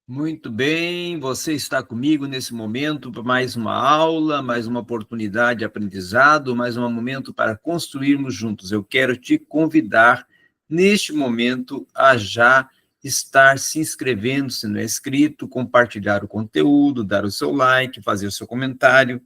Muito bem, você está comigo nesse momento para mais uma aula, mais uma oportunidade de aprendizado, mais um momento para construirmos juntos. Eu quero te convidar, neste momento, a já estar se inscrevendo, se não é inscrito, compartilhar o conteúdo, dar o seu like, fazer o seu comentário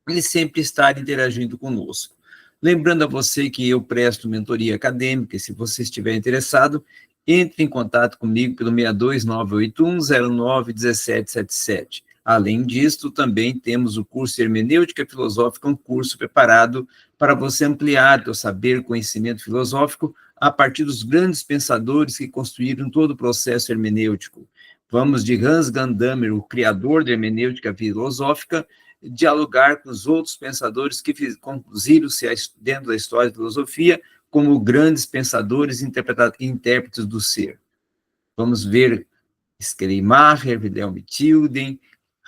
e sempre estar interagindo conosco. Lembrando a você que eu presto mentoria acadêmica, e se você estiver interessado, entre em contato comigo pelo 62981091777. Além disso, também temos o curso Hermenêutica Filosófica, um curso preparado para você ampliar seu saber, conhecimento filosófico a partir dos grandes pensadores que construíram todo o processo hermenêutico. Vamos de Hans Gadamer, o criador da hermenêutica filosófica, dialogar com os outros pensadores que conduziram-se dentro da história da filosofia como grandes pensadores e intérpretes do ser. Vamos ver Schleiermacher, Wilhelm Tilden,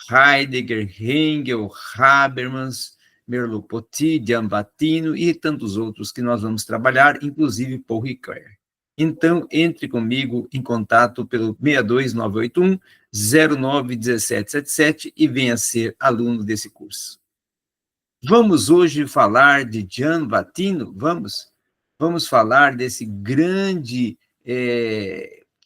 Heidegger, Hegel, Habermas, Merleau-Ponty, Giambattino e tantos outros que nós vamos trabalhar, inclusive Paul Ricoeur. Então, entre comigo em contato pelo 62981-091777 e venha ser aluno desse curso. Vamos hoje falar de Giambattino? Vamos falar desse grande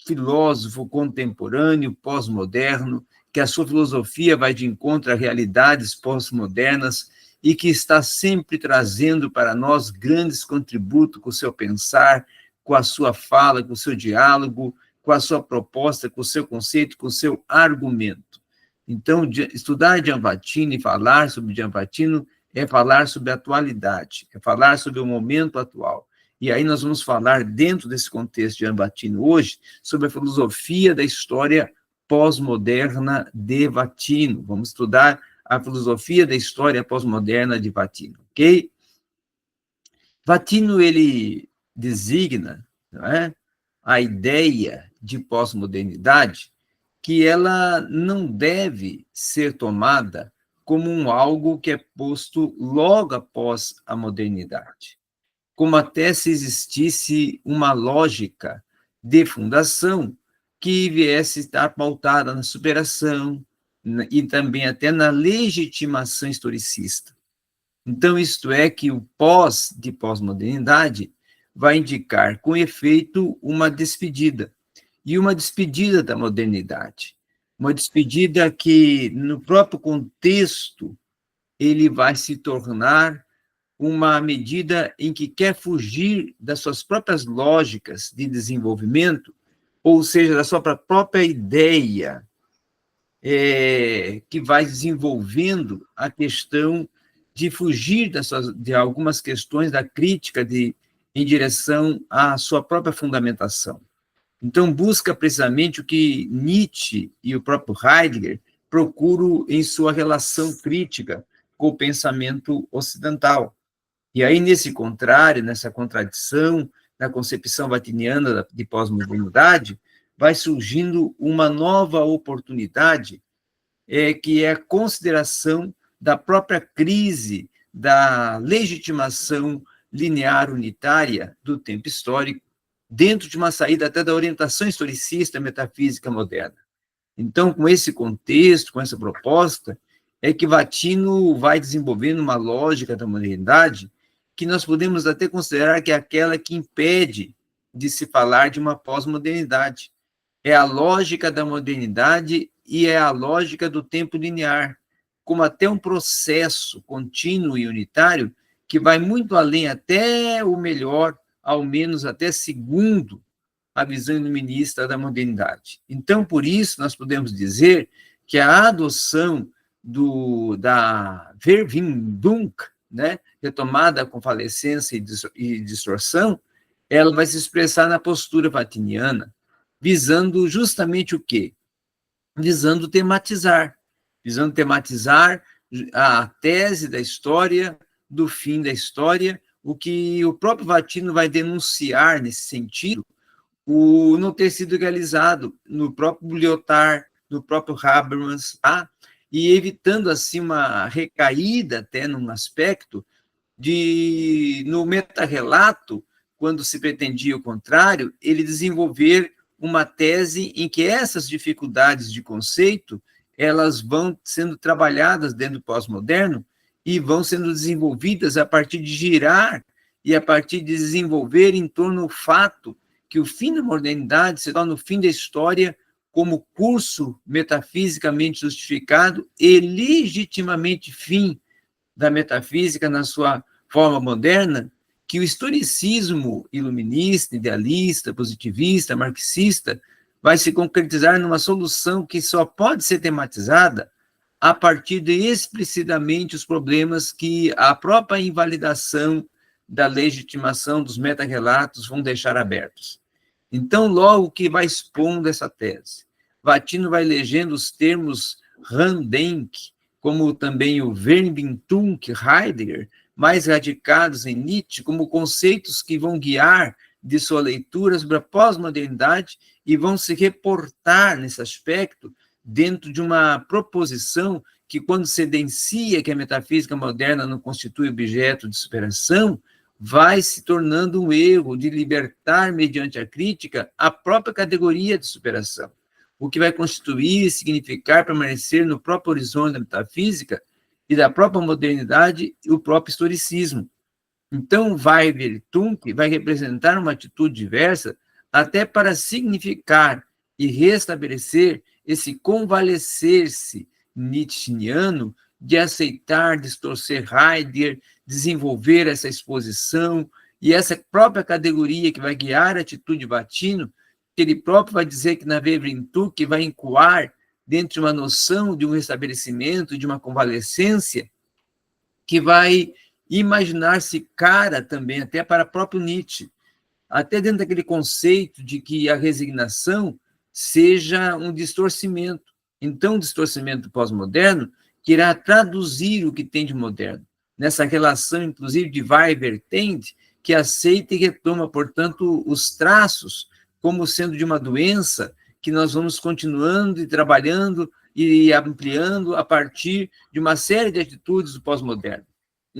filósofo contemporâneo, pós-moderno, que a sua filosofia vai de encontro a realidades pós-modernas e que está sempre trazendo para nós grandes contributos com o seu pensar, com a sua fala, com o seu diálogo, com a sua proposta, com o seu conceito, com o seu argumento. Então, estudar Giambattino e falar sobre Giambattino é falar sobre a atualidade, é falar sobre o momento atual. E aí nós vamos falar, dentro desse contexto de Giambattino hoje, sobre a filosofia da história pós-moderna de Vatino. Vamos estudar a filosofia da história pós-moderna de Vatino, ok? Vatino, ele designa, não é, a ideia de pós-modernidade que ela não deve ser tomada como algo que é posto logo após a modernidade, como até se existisse uma lógica de fundação que viesse estar pautada na superação e também até na legitimação historicista. Então, isto é que o pós de pós-modernidade vai indicar, com efeito, uma despedida, e uma despedida da modernidade, uma despedida que, no próprio contexto, ele vai se tornar uma medida em que quer fugir das suas próprias lógicas de desenvolvimento, ou seja, da sua própria ideia, que vai desenvolvendo a questão de fugir de algumas questões da crítica em direção à sua própria fundamentação. Então, busca precisamente o que Nietzsche e o próprio Heidegger procuram em sua relação crítica com o pensamento ocidental. E aí, nesse contrário, nessa contradição, na concepção vatiniana de pós-modernidade, vai surgindo uma nova oportunidade, que é a consideração da própria crise da legitimação linear unitária do tempo histórico, dentro de uma saída até da orientação historicista metafísica moderna. Então, com esse contexto, com essa proposta, é que Vatino vai desenvolvendo uma lógica da modernidade que nós podemos até considerar que é aquela que impede de se falar de uma pós-modernidade. É a lógica da modernidade e é a lógica do tempo linear, como até um processo contínuo e unitário que vai muito além, até o melhor, ao menos até segundo a visão iluminista da modernidade. Então, por isso, nós podemos dizer que a adoção da Verwindung, né, retomada com falecência e distorção, ela vai se expressar na postura vatiniana, visando justamente o quê? Visando tematizar a tese da história, do fim da história, o que o próprio Vatino vai denunciar nesse sentido, o não ter sido realizado no próprio Lyotard, no próprio Habermas, tá? E evitando, assim, uma recaída até num aspecto no meta-relato, quando se pretendia o contrário, ele desenvolver uma tese em que essas dificuldades de conceito, elas vão sendo trabalhadas dentro do pós-moderno e vão sendo desenvolvidas a partir de girar e a partir de desenvolver em torno do fato que o fim da modernidade se torna o fim da história como curso metafisicamente justificado e legitimamente fim da metafísica na sua forma moderna, que o historicismo iluminista, idealista, positivista, marxista, vai se concretizar numa solução que só pode ser tematizada a partir de explicitamente os problemas que a própria invalidação da legitimação dos meta-relatos vão deixar abertos. Então, logo que vai expondo essa tese, Vatino vai legendo os termos Randenk, como também o Verbindung Heidegger, mais radicados em Nietzsche, como conceitos que vão guiar de sua leitura sobre a pós-modernidade e vão se reportar nesse aspecto dentro de uma proposição que, quando se evidencia que a metafísica moderna não constitui objeto de superação, vai se tornando um erro de libertar, mediante a crítica, a própria categoria de superação, o que vai constituir e significar permanecer no próprio horizonte da metafísica e da própria modernidade e o próprio historicismo. Então, Weber e Tunck vai representar uma atitude diversa até para significar e restabelecer esse convalescer-se nietzscheano de aceitar, distorcer Heidegger, desenvolver essa exposição e essa própria categoria que vai guiar a atitude de Vatino, que ele próprio vai dizer que na Weber e Tunck vai incoar dentro de uma noção de um restabelecimento, de uma convalescência, que vai imaginar-se cara também até para o próprio Nietzsche, até dentro daquele conceito de que a resignação seja um distorcimento. Então, o distorcimento pós-moderno que irá traduzir o que tem de moderno, nessa relação, inclusive, de Weber Tende, que aceita e retoma, portanto, os traços como sendo de uma doença que nós vamos continuando e trabalhando e ampliando a partir de uma série de atitudes do pós-moderno,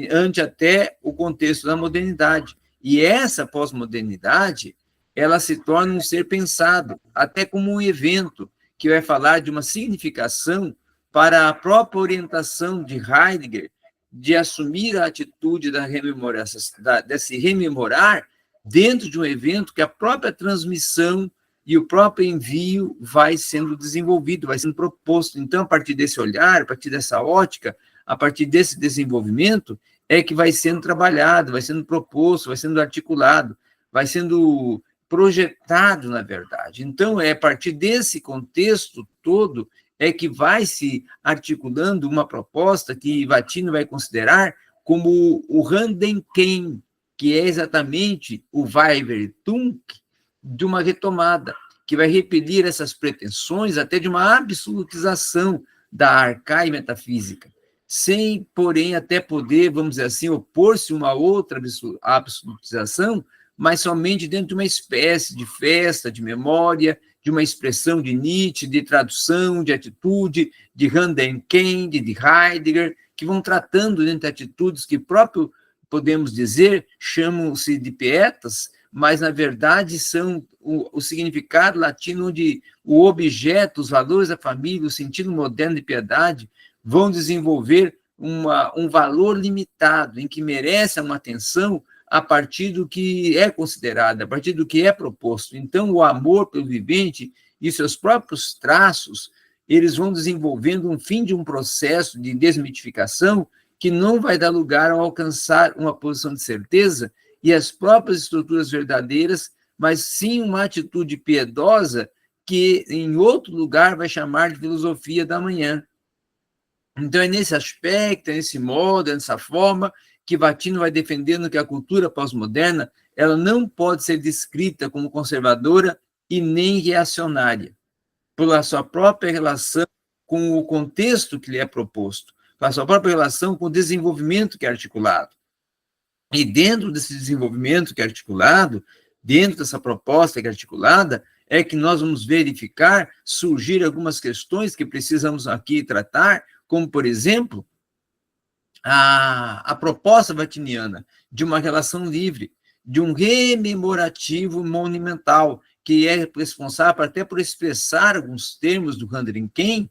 ante até o contexto da modernidade. E essa pós-modernidade, ela se torna um ser pensado, até como um evento que vai falar de uma significação para a própria orientação de Heidegger, de assumir a atitude da rememoração, desse rememorar dentro de um evento que a própria transmissão e o próprio envio vai sendo desenvolvido, vai sendo proposto. Então, a partir desse olhar, a partir dessa ótica, a partir desse desenvolvimento, é que vai sendo trabalhado, vai sendo proposto, vai sendo articulado, vai sendo projetado, na verdade. Então, é a partir desse contexto todo é que vai se articulando uma proposta que Vatino vai considerar como o Randenken, que é exatamente o Weber e Tunck de uma retomada, que vai repelir essas pretensões até de uma absolutização da arcai metafísica, sem, porém, até poder, vamos dizer assim, opor-se a uma outra absolutização, mas somente dentro de uma espécie de festa, de memória, de uma expressão de Nietzsche, de tradução, de atitude, de Randenken, de Heidegger, que vão tratando dentro de atitudes que próprio, podemos dizer, chamam-se de pietas, mas, na verdade, são o significado latino onde o objeto, os valores da família, o sentido moderno de piedade, vão desenvolver um valor limitado, em que merece uma atenção a partir do que é considerado, a partir do que é proposto. Então, o amor pelo vivente e seus próprios traços, eles vão desenvolvendo um fim de um processo de desmitificação que não vai dar lugar a alcançar uma posição de certeza e as próprias estruturas verdadeiras, mas sim uma atitude piedosa que, em outro lugar, vai chamar de filosofia da manhã. Então, é nesse aspecto, é nesse modo, é nessa forma que Vatino vai defendendo que a cultura pós-moderna ela não pode ser descrita como conservadora e nem reacionária, pela sua própria relação com o contexto que lhe é proposto, pela sua própria relação com o desenvolvimento que é articulado. E dentro desse desenvolvimento que é articulado, dentro dessa proposta que é articulada, é que nós vamos verificar surgir algumas questões que precisamos aqui tratar, como, por exemplo, a proposta vatiniana de uma relação livre, de um rememorativo monumental, que é responsável até por expressar alguns termos do Han Denken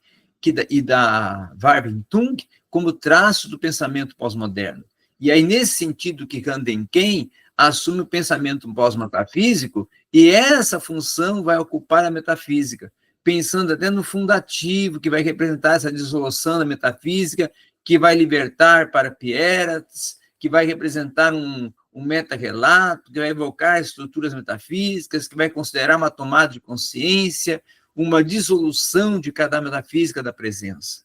e da Warben Tung como traço do pensamento pós-moderno. E aí, nesse sentido que Han Denken assume o pensamento pós-metafísico, e essa função vai ocupar a metafísica, pensando até no fundativo, que vai representar essa dissolução da metafísica, que vai libertar para Pietas, que vai representar um meta-relato, que vai evocar estruturas metafísicas, que vai considerar uma tomada de consciência, uma dissolução de cada metafísica da presença.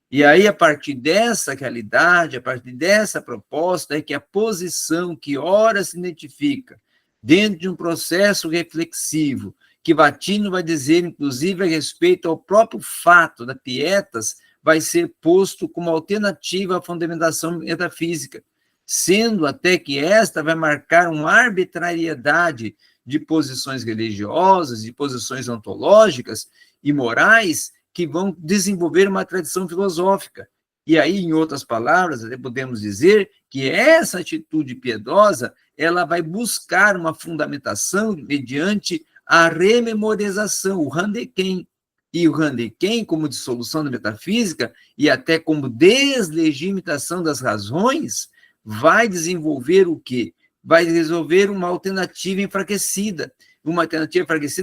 E aí, a partir dessa realidade, a partir dessa proposta, é que a posição que ora se identifica dentro de um processo reflexivo, que Vatino vai dizer, inclusive, a respeito ao próprio fato da Pietas, vai ser posto como alternativa à fundamentação metafísica, sendo até que esta vai marcar uma arbitrariedade de posições religiosas, de posições ontológicas e morais que vão desenvolver uma tradição filosófica. E aí, em outras palavras, até podemos dizer que essa atitude piedosa, ela vai buscar uma fundamentação mediante a rememorização, o Han Denken. E o Han Denken, como dissolução da metafísica e até como deslegitimação das razões, vai desenvolver o quê? Vai resolver uma alternativa enfraquecida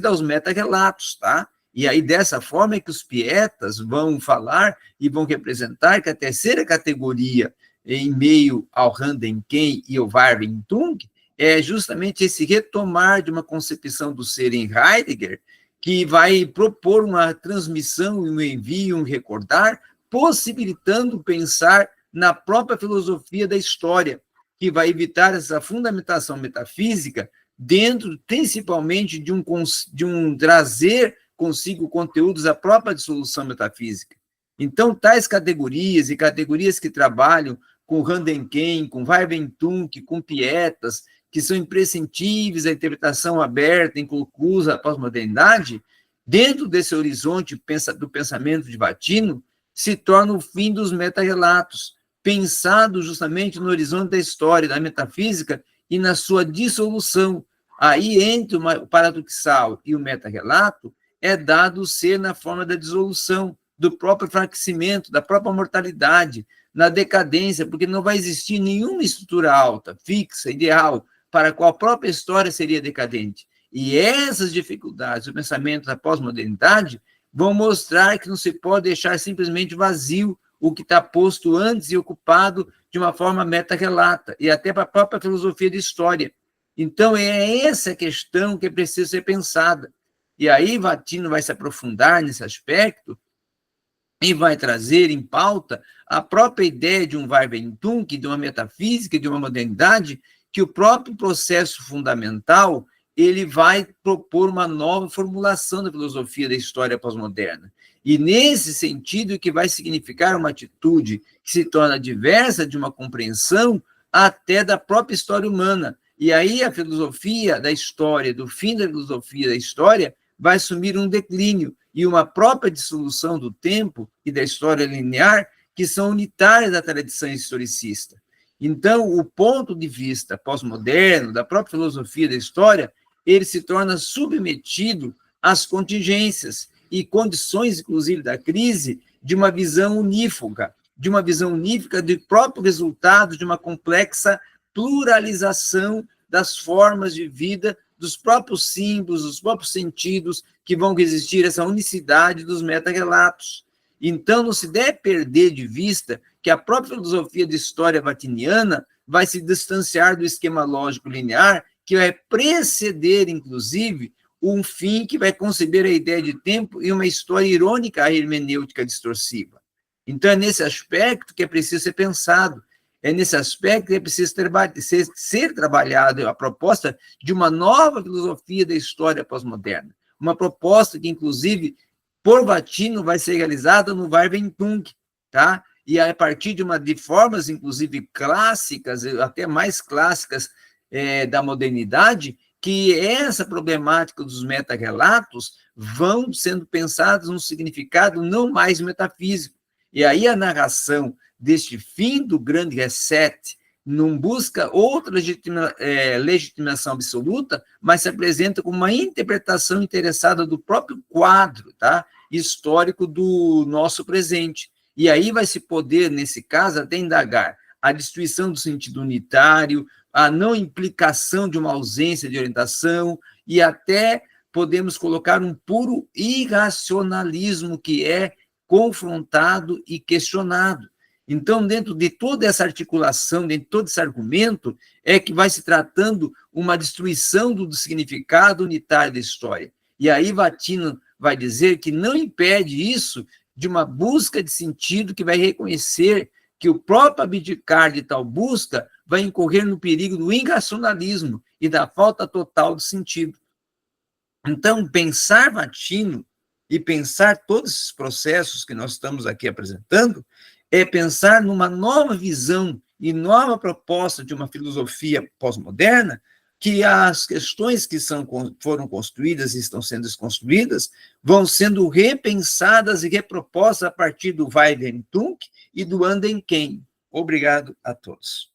aos meta-relatos, tá? E aí, dessa forma, é que os pietas vão falar e vão representar que a terceira categoria, em meio ao Han Denken e ao Warben Tung, é justamente esse retomar de uma concepção do ser em Heidegger, que vai propor uma transmissão, um envio, um recordar, possibilitando pensar na própria filosofia da história, que vai evitar essa fundamentação metafísica dentro, principalmente, de um trazer consigo conteúdos da própria dissolução metafísica. Então, tais categorias e categorias que trabalham com Han Denken, com Warben Tung, com Pietas, que são imprescindíveis à interpretação aberta, inconclusa da pós-modernidade, dentro desse horizonte do pensamento de Vatino, se torna o fim dos meta-relatos, pensado justamente no horizonte da história, da metafísica e na sua dissolução. Aí, entre o paradoxal e o meta-relato, é dado o ser na forma da dissolução, do próprio enfraquecimento, da própria mortalidade, na decadência, porque não vai existir nenhuma estrutura alta, fixa, ideal, para a qual a própria história seria decadente. E essas dificuldades do pensamento da pós-modernidade vão mostrar que não se pode deixar simplesmente vazio o que está posto antes e ocupado de uma forma meta-relata, e até para a própria filosofia de história. Então, é essa questão que precisa ser pensada. E aí, Vatino vai se aprofundar nesse aspecto e vai trazer em pauta a própria ideia de um Warben Tung, de uma metafísica, de uma modernidade, que o próprio processo fundamental ele vai propor uma nova formulação da filosofia da história pós-moderna. E, nesse sentido, que vai significar uma atitude que se torna diversa de uma compreensão até da própria história humana. E aí a filosofia da história, do fim da filosofia da história, vai assumir um declínio e uma própria dissolução do tempo e da história linear que são unitárias da tradição historicista. Então, o ponto de vista pós-moderno, da própria filosofia da história, ele se torna submetido às contingências e condições, inclusive, da crise, de uma visão unívoca, de próprio resultado de uma complexa pluralização das formas de vida, dos próprios símbolos, dos próprios sentidos que vão existir essa unicidade dos meta-relatos. Então, não se deve perder de vista que a própria filosofia de história vatiniana vai se distanciar do esquema lógico linear, que vai preceder, inclusive, um fim que vai conceber a ideia de tempo e uma história irônica à hermenêutica distorsiva. Então, é nesse aspecto que é preciso ser pensado, é nesse aspecto que é preciso ser trabalhado a proposta de uma nova filosofia da história pós-moderna, uma proposta que, inclusive, por Vatino, vai ser realizada no Warben Tung, tá? E a partir de formas, inclusive, clássicas, até mais clássicas da modernidade, que essa problemática dos meta-relatos vão sendo pensados num significado não mais metafísico. E aí a narração deste fim do grande reset, não busca outra legitimação absoluta, mas se apresenta como uma interpretação interessada do próprio quadro, tá, histórico do nosso presente. E aí vai se poder, nesse caso, até indagar a destruição do sentido unitário, a não implicação de uma ausência de orientação, e até podemos colocar um puro irracionalismo que é confrontado e questionado. Então, dentro de toda essa articulação, dentro de todo esse argumento, é que vai se tratando uma destruição do significado unitário da história. E aí Vatino vai dizer que não impede isso de uma busca de sentido que vai reconhecer que o próprio abdicar de tal busca vai incorrer no perigo do irracionalismo e da falta total de sentido. Então, pensar Vatino e pensar todos esses processos que nós estamos aqui apresentando é pensar numa nova visão e nova proposta de uma filosofia pós-moderna, que as questões que foram construídas e estão sendo desconstruídas vão sendo repensadas e repropostas a partir do Weidentunk e do Andenken. Obrigado a todos.